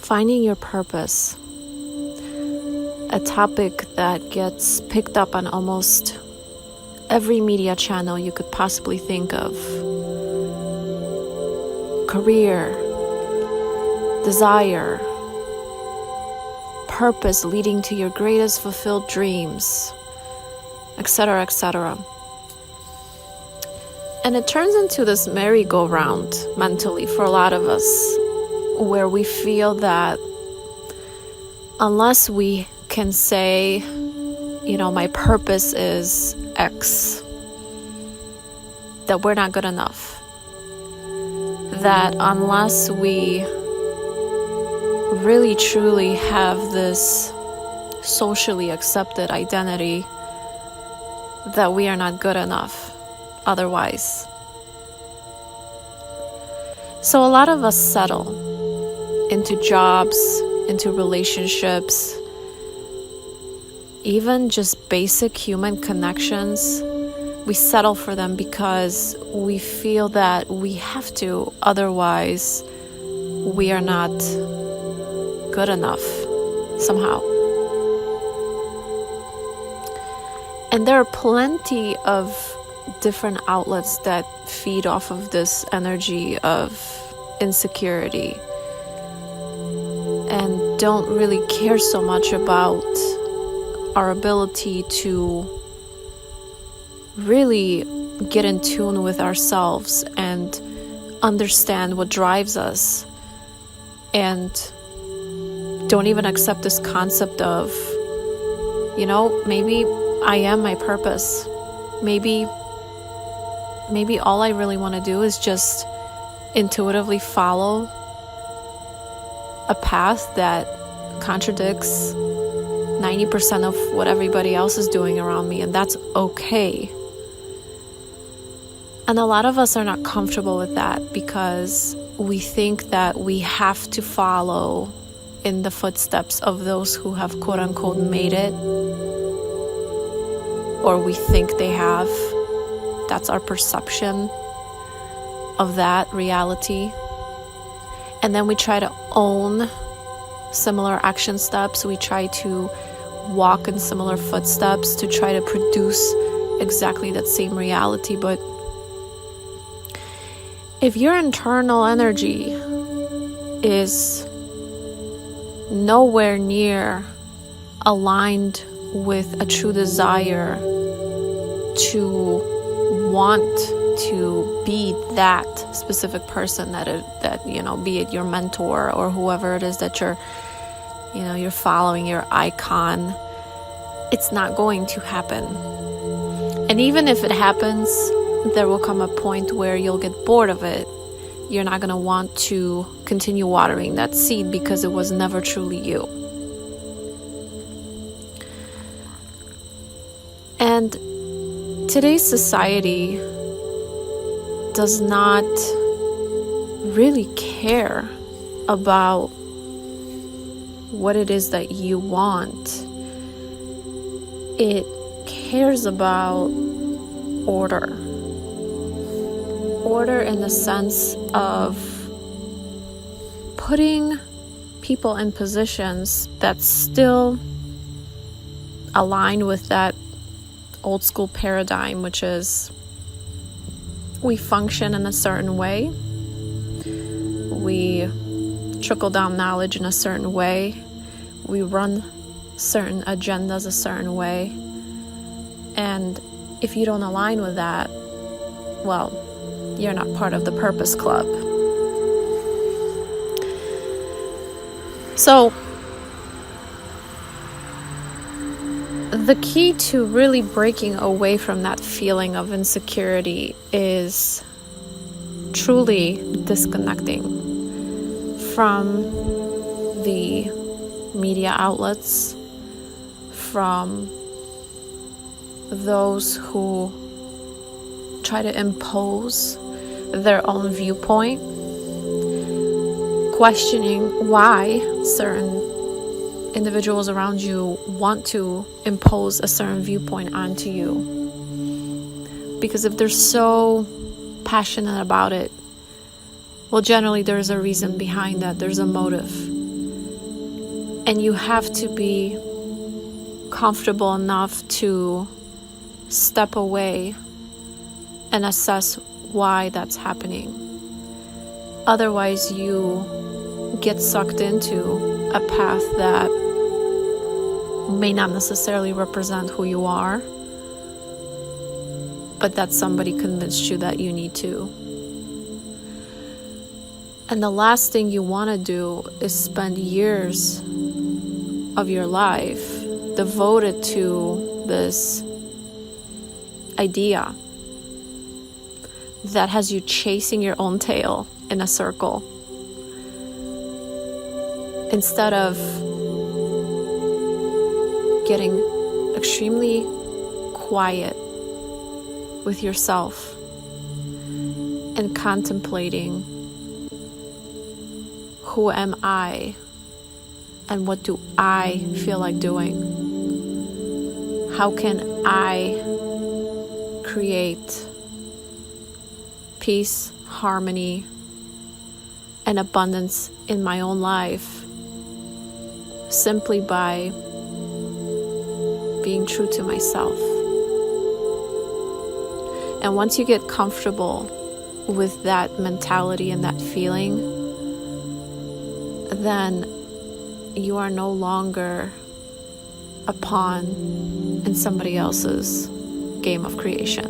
Finding your purpose, a topic that gets picked up on almost every media channel you could possibly think of. Career, desire, purpose leading to your greatest fulfilled dreams, etc., etc. And it turns into this merry-go-round mentally for a lot of us, where we feel that unless we can say, my purpose is X, that we're not good enough. That unless we really truly have this socially accepted identity, that we are not good enough otherwise. So a lot of us settle into jobs, into relationships, even just basic human connections. We settle for them because we feel that we have to, otherwise we are not good enough somehow. And there are plenty of different outlets that feed off of this energy of insecurity and don't really care so much about our ability to really get in tune with ourselves and understand what drives us, and don't even accept this concept of, maybe I am my purpose. Maybe all I really want to do is just intuitively follow a path that contradicts 90% of what everybody else is doing around me, and that's okay. And a lot of us are not comfortable with that because we think that we have to follow in the footsteps of those who have quote-unquote made it, or we think they have. That's our perception of that reality. And then we try to own similar action steps. We try to walk in similar footsteps to try to produce exactly that same reality. But if your internal energy is nowhere near aligned with a true desire to want to be that specific person that be it your mentor or whoever it is that you're following, your icon, it's not going to happen. And even if it happens, there will come a point where you'll get bored of it. You're not going to want to continue watering that seed because it was never truly you. And today's society does not really care about what it is that you want. It cares about order. Order in the sense of putting people in positions that still align with that old school paradigm, which is we function in a certain way, we trickle down knowledge in a certain way, we run certain agendas a certain way, and if you don't align with that, well, you're not part of the Purpose Club. So the key to really breaking away from that feeling of insecurity is truly disconnecting from the media outlets, from those who try to impose their own viewpoint, questioning why certain individuals around you want to impose a certain viewpoint onto you. Because if they're so passionate about it, well, generally there's a reason behind that, there's a motive. And you have to be comfortable enough to step away and assess why that's happening. Otherwise, you get sucked into a path that may not necessarily represent who you are, but that somebody convinced you that you need to. And the last thing you want to do is spend years of your life devoted to this idea that has you chasing your own tail in a circle, instead of getting extremely quiet with yourself and contemplating, who am I and what do I feel like doing? How can I create peace, harmony, and abundance in my own life simply by being true to myself? And once you get comfortable with that mentality and that feeling, then you are no longer a pawn in somebody else's game of creation.